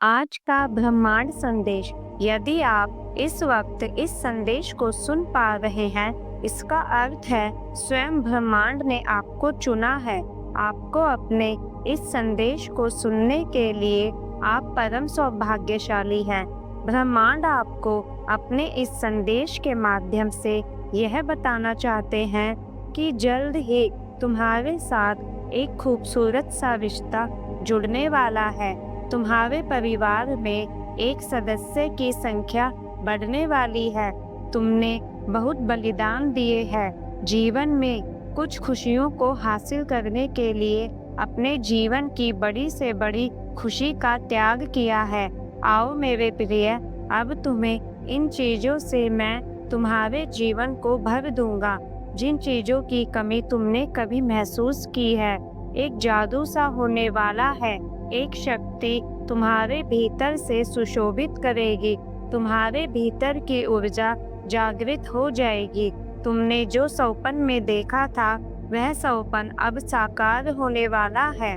आज का ब्रह्मांड संदेश। यदि आप इस वक्त इस संदेश को सुन पा रहे हैं, इसका अर्थ है स्वयं ब्रह्मांड ने आपको चुना है। आपको अपने इस संदेश को सुनने के लिए आप परम सौभाग्यशाली हैं। ब्रह्मांड आपको अपने इस संदेश के माध्यम से यह बताना चाहते हैं कि जल्द ही तुम्हारे साथ एक खूबसूरत सा रिश्ता जुड़ने वाला है। तुम्हारे परिवार में एक सदस्य की संख्या बढ़ने वाली है। तुमने बहुत बलिदान दिए हैं। जीवन में कुछ खुशियों को हासिल करने के लिए अपने जीवन की बड़ी से बड़ी खुशी का त्याग किया है। आओ मेरे प्रिय, अब तुम्हें इन चीज़ों से मैं तुम्हारे जीवन को भर दूंगा, जिन चीज़ों की कमी तुमने कभी महसूस की है। एक जादू सा होने वाला है। एक शक्ति तुम्हारे भीतर से सुशोभित करेगी। तुम्हारे भीतर की ऊर्जा जागृत हो जाएगी। तुमने जो सपन में देखा था, वह सपन अब साकार होने वाला है।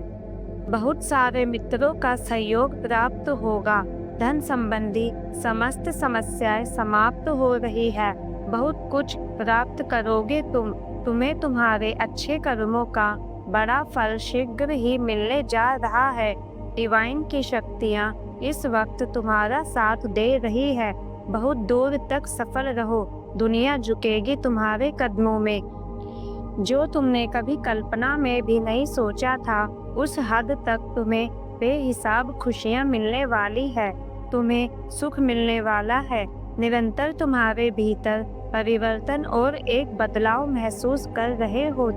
बहुत सारे मित्रों का सहयोग प्राप्त होगा। धन संबंधी समस्त समस्याएं समाप्त हो रही है। बहुत कुछ प्राप्त करोगे तुम्हें तुम्हारे अच्छे कर्मों का बड़ा फल शीघ्र ही मिलने जा रहा है। डिवाइन की शक्तियाँ इस वक्त तुम्हारा साथ दे रही है। बहुत दूर तक सफल रहो। दुनिया झुकेगी तुम्हारे कदमों में। जो तुमने कभी कल्पना में भी नहीं सोचा था, उस हद तक तुम्हें बेहिसाब खुशियाँ मिलने वाली है। तुम्हें सुख मिलने वाला है। निरंतर तुम्हारे भीतर परिवर्तन और एक बदलाव महसूस कर रहे हो।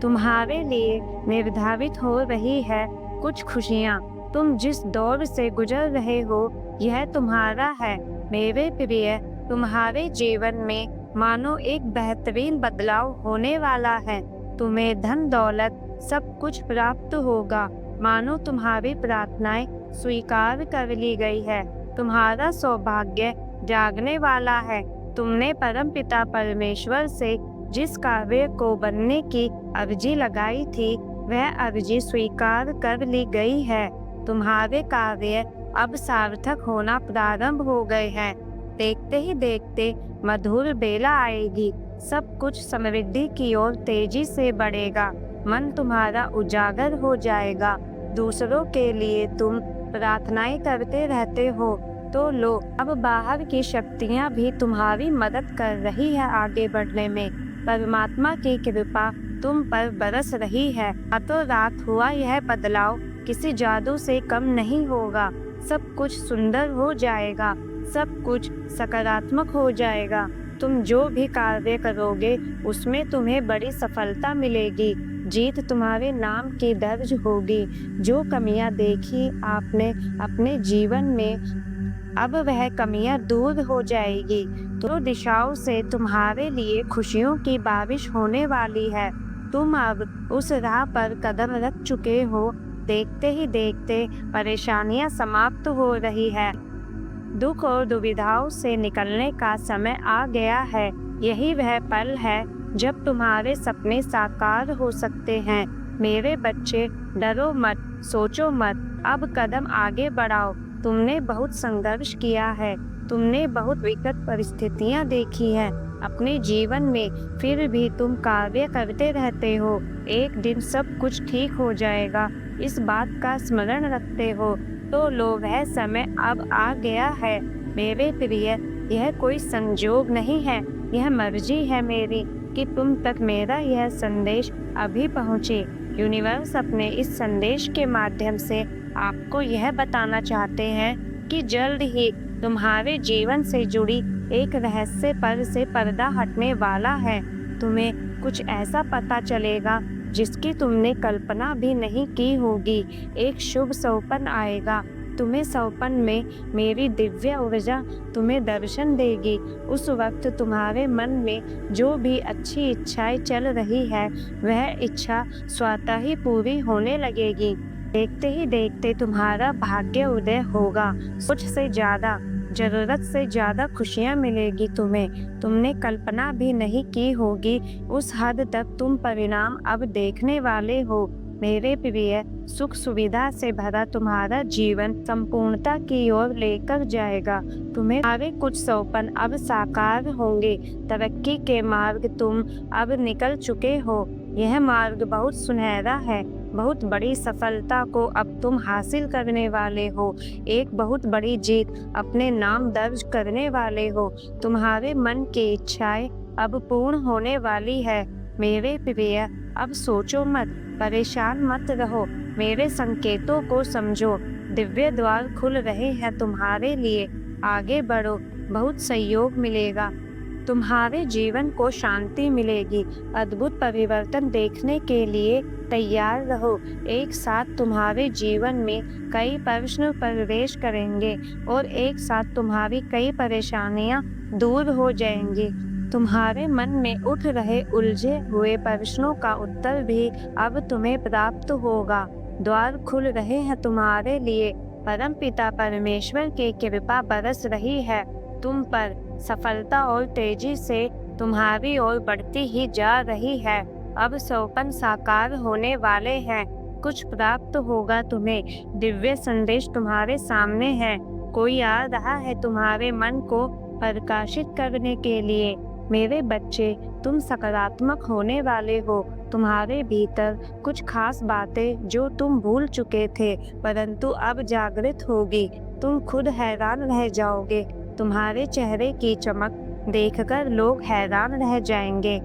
तुम्हारे लिए निर्धारित हो रही है कुछ खुशियाँ। तुम जिस दौर से गुजर रहे हो, यह तुम्हारा है। मेरे प्रिय, तुम्हारे जीवन में मानो एक बेहतरीन बदलाव होने वाला है। तुम्हें धन दौलत सब कुछ प्राप्त होगा, मानो तुम्हारी प्रार्थनाएं स्वीकार कर ली गई है। तुम्हारा सौभाग्य जागने वाला है। तुमने परमपिता परमेश्वर से जिस कार्य को बनने की अर्जी लगाई थी, वह अर्जी स्वीकार कर ली गई है। तुम्हारे कार्य अब सार्थक होना प्रारंभ हो गए हैं। देखते ही देखते मधुर बेला आएगी। सब कुछ समृद्धि की ओर तेजी से बढ़ेगा। मन तुम्हारा उजागर हो जाएगा। दूसरों के लिए तुम प्रार्थनाएं करते रहते हो, तो लो, अब बाहर की शक्तियां भी तुम्हारी मदद कर रही है आगे बढ़ने में। परमात्मा की कृपा तुम पर बरस रही है। रातों रात हुआ यह बदलाव किसी जादू से कम नहीं होगा। सब कुछ सुंदर हो जाएगा। सब कुछ सकारात्मक हो जाएगा। तुम जो भी कार्य करोगे, उसमें तुम्हें बड़ी सफलता मिलेगी। जीत तुम्हारे नाम की दर्ज होगी। जो कमियां देखी आपने अपने जीवन में, अब वह कमियां दूर हो जाएगी। तो दिशाओं से तुम्हारे लिए खुशियों की बारिश होने वाली है। तुम अब उस राह पर कदम रख चुके हो। देखते ही देखते परेशानियां समाप्त हो रही है। दुख और दुविधाओं से निकलने का समय आ गया है। यही वह पल है जब तुम्हारे सपने साकार हो सकते हैं। मेरे बच्चे, डरो मत, सोचो मत, अब कदम आगे बढ़ाओ। तुमने बहुत संघर्ष किया है। तुमने बहुत विकट परिस्थितियां देखी हैं अपने जीवन में, फिर भी तुम कार्य करते रहते हो। एक दिन सब कुछ ठीक हो जाएगा, इस बात का स्मरण रखते हो। तो लो, वह समय अब आ गया है। मेरे प्रिय, यह कोई संजोग नहीं है, यह मर्जी है मेरी कि तुम तक मेरा यह संदेश अभी पहुँचे। यूनिवर्स अपने इस संदेश के माध्यम से आपको यह बताना चाहते हैं कि जल्द ही तुम्हारे जीवन से जुड़ी एक रहस्य पर से पर्दा हटने वाला है। तुम्हें कुछ ऐसा पता चलेगा जिसकी तुमने कल्पना भी नहीं की होगी। एक शुभ सौपन आएगा। तुम्हें सौपन में मेरी दिव्य ऊर्जा तुम्हें दर्शन देगी। उस वक्त तुम्हारे मन में जो भी अच्छी इच्छाएं चल रही है, वह इच्छा स्वतः ही पूरी होने लगेगी। देखते ही देखते तुम्हारा भाग्य उदय होगा। कुछ से ज़्यादा, जरूरत से ज़्यादा खुशियाँ मिलेगी तुम्हें। तुमने कल्पना भी नहीं की होगी, उस हद तक तुम परिणाम अब देखने वाले हो। मेरे प्रिय, सुख सुविधा से भरा तुम्हारा जीवन संपूर्णता की ओर लेकर जाएगा। तुम्हारे कुछ सपन अब साकार होंगे। तरक्की के मार्ग तुम अब निकल चुके हो। यह मार्ग बहुत सुनहरा है। बहुत बड़ी सफलता को अब तुम हासिल करने वाले हो। एक बहुत बड़ी जीत अपने नाम दर्ज करने वाले हो। तुम्हारे मन की इच्छाएं अब पूर्ण होने वाली है। मेरे प्रिय, अब सोचो मत, परेशान मत रहो। मेरे संकेतों को समझो। दिव्य द्वार खुल रहे हैं तुम्हारे लिए। आगे बढ़ो, बहुत सहयोग मिलेगा। तुम्हारे जीवन को शांति मिलेगी। अद्भुत परिवर्तन देखने के लिए तैयार रहो। एक साथ तुम्हारे जीवन में कई प्रश्न प्रवेश करेंगे और एक साथ तुम्हारी कई परेशानियां दूर हो जाएंगी। तुम्हारे मन में उठ रहे उलझे हुए प्रश्नों का उत्तर भी अब तुम्हें प्राप्त होगा। द्वार खुल रहे हैं तुम्हारे लिए। परमपिता परमेश्वर की कृपा बरस रही है तुम पर। सफलता और तेजी से तुम्हारी ओर बढ़ती ही जा रही है। अब सपन साकार होने वाले हैं। कुछ प्राप्त होगा तुम्हें। दिव्य संदेश तुम्हारे सामने है। कोई आ रहा है तुम्हारे मन को प्रकाशित करने के लिए। मेरे बच्चे, तुम सकारात्मक होने वाले हो। तुम्हारे भीतर कुछ खास बातें जो तुम भूल चुके थे, परंतु अब जागृत होगी। तुम खुद हैरान रह जाओगे। तुम्हारे चेहरे की चमक देखकर लोग हैरान रह जाएंगे।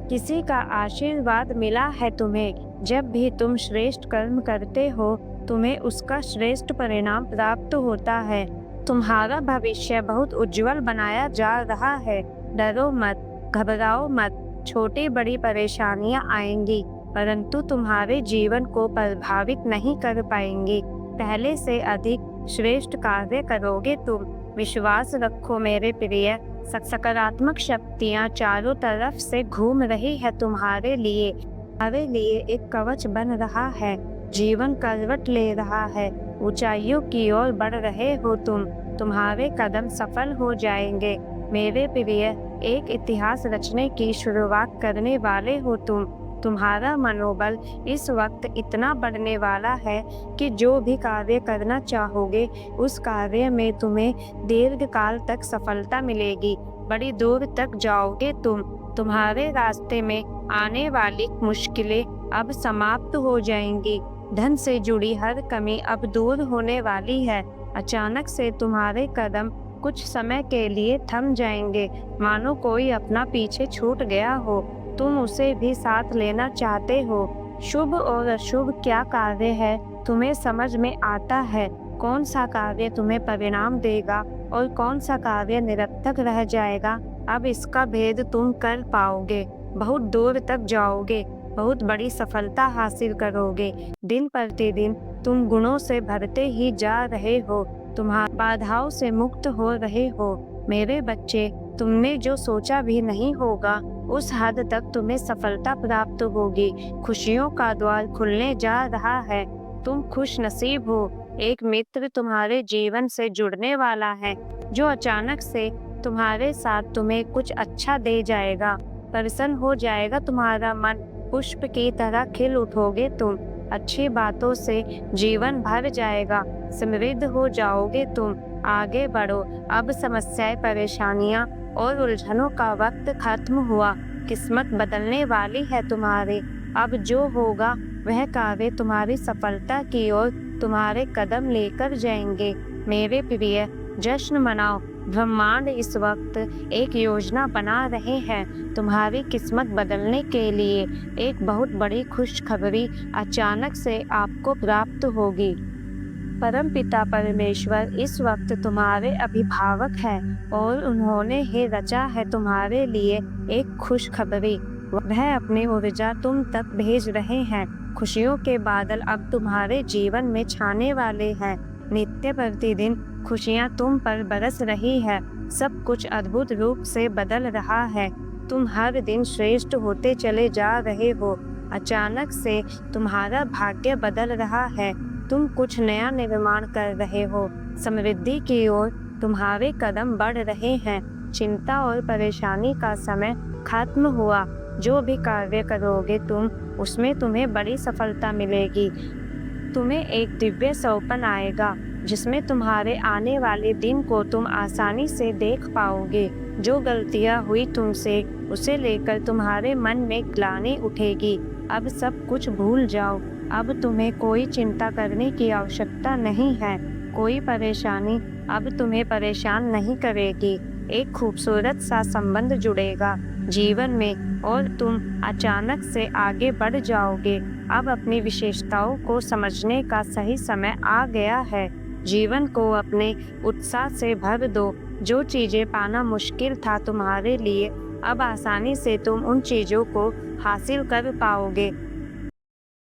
किसी का आशीर्वाद मिला है तुम्हें। जब भी तुम श्रेष्ठ कर्म करते हो, तुम्हें उसका श्रेष्ठ परिणाम प्राप्त होता है। तुम्हारा भविष्य बहुत उज्जवल बनाया जा रहा है। डरो मत, घबराओ मत। छोटी बड़ी परेशानियां आएंगी, परंतु तुम्हारे जीवन को प्रभावित नहीं कर पाएंगी। पहले से अधिक श्रेष्ठ कार्य करोगे तुम। विश्वास रखो मेरे प्रिय। सकारात्मक शक्तियाँ चारों तरफ से घूम रही है तुम्हारे लिए एक कवच बन रहा है। जीवन करवट ले रहा है। ऊंचाइयों की ओर बढ़ रहे हो तुम। तुम्हारे कदम सफल हो जाएंगे। मेरे प्रिय, एक इतिहास रचने की शुरुआत करने वाले हो तुम। तुम्हारा मनोबल इस वक्त इतना बढ़ने वाला है कि जो भी कार्य करना चाहोगे, उस कार्य में तुम्हें दीर्घकाल तक सफलता मिलेगी। बड़ी दूर तक जाओगे तुम। तुम्हारे रास्ते में आने वाली मुश्किलें अब समाप्त हो जाएंगी। धन से जुड़ी हर कमी अब दूर होने वाली है। अचानक से तुम्हारे कदम कुछ समय के लिए थम जाएंगे, मानो कोई अपना पीछे छूट गया हो। तुम उसे भी साथ लेना चाहते हो। शुभ और अशुभ क्या कार्य है तुम्हें समझ में आता है। कौन सा कार्य तुम्हें परिणाम देगा और कौन सा कार्य निरर्थक रह जाएगा, अब इसका भेद तुम कर पाओगे। बहुत दूर तक जाओगे। बहुत बड़ी सफलता हासिल करोगे। दिन प्रतिदिन तुम गुणों से भरते ही जा रहे हो। तुम्हारी बाधाओं से मुक्त हो रहे हो। मेरे बच्चे, तुमने जो सोचा भी नहीं होगा, उस हद तक तुम्हें सफलता प्राप्त होगी। खुशियों का द्वार खुलने जा रहा है। तुम खुश नसीब हो। एक मित्र तुम्हारे जीवन से जुड़ने वाला है, जो अचानक से तुम्हारे साथ तुम्हें कुछ अच्छा दे जाएगा। प्रसन्न हो जाएगा तुम्हारा मन। पुष्प की तरह खिल उठोगे तुम। अच्छी बातों से जीवन भर जाएगा। समृद्ध हो जाओगे तुम। आगे बढ़ो। अब समस्याएं, परेशानियां और उलझनों का वक्त खत्म हुआ। किस्मत बदलने वाली है तुम्हारी। अब जो होगा वह कार्य तुम्हारी सफलता की ओर तुम्हारे कदम लेकर जाएंगे। मेरे प्रिय, जश्न मनाओ। ब्रह्मांड इस वक्त एक योजना बना रहे हैं। तुम्हारी किस्मत बदलने के लिए एक बहुत बड़ी खुशखबरी अचानक से आपको प्राप्त होगी। परमपिता परमेश्वर इस वक्त तुम्हारे अभिभावक हैं और उन्होंने ही रचा है तुम्हारे लिए एक खुशखबरी। वह अपनी ऊर्जा तुम तक भेज रहे हैं। खुशियों के बादल अब तुम्हारे जीवन में छाने वाले हैं। नित्य प्रतिदिन खुशियां तुम पर बरस रही है। सब कुछ अद्भुत रूप से बदल रहा है। तुम हर दिन श्रेष्ठ होते चले जा रहे हो। अचानक से तुम्हारा भाग्य बदल रहा है। तुम कुछ नया निर्माण कर रहे हो। समृद्धि की ओर तुम्हारे कदम बढ़ रहे हैं। चिंता और परेशानी का समय खत्म हुआ। जो भी कार्य करोगे तुम, उसमें तुम्हें बड़ी सफलता मिलेगी। तुम्हें एक दिव्य सौपन आएगा जिसमें तुम्हारे आने वाले दिन को तुम आसानी से देख पाओगे। जो गलतियां हुई तुमसे, उसे लेकर तुम्हारे मन में ग्लानि उठेगी। अब सब कुछ भूल जाओ। अब तुम्हें कोई चिंता करने की आवश्यकता नहीं है। कोई परेशानी अब तुम्हें परेशान नहीं करेगी। एक खूबसूरत सा संबंध जुड़ेगा जीवन में और तुम अचानक से आगे बढ़ जाओगे। अब अपनी विशेषताओं को समझने का सही समय आ गया है। जीवन को अपने उत्साह से भर दो। जो चीजें पाना मुश्किल था तुम्हारे लिए, अब आसानी से तुम उन चीजों को हासिल कर पाओगे।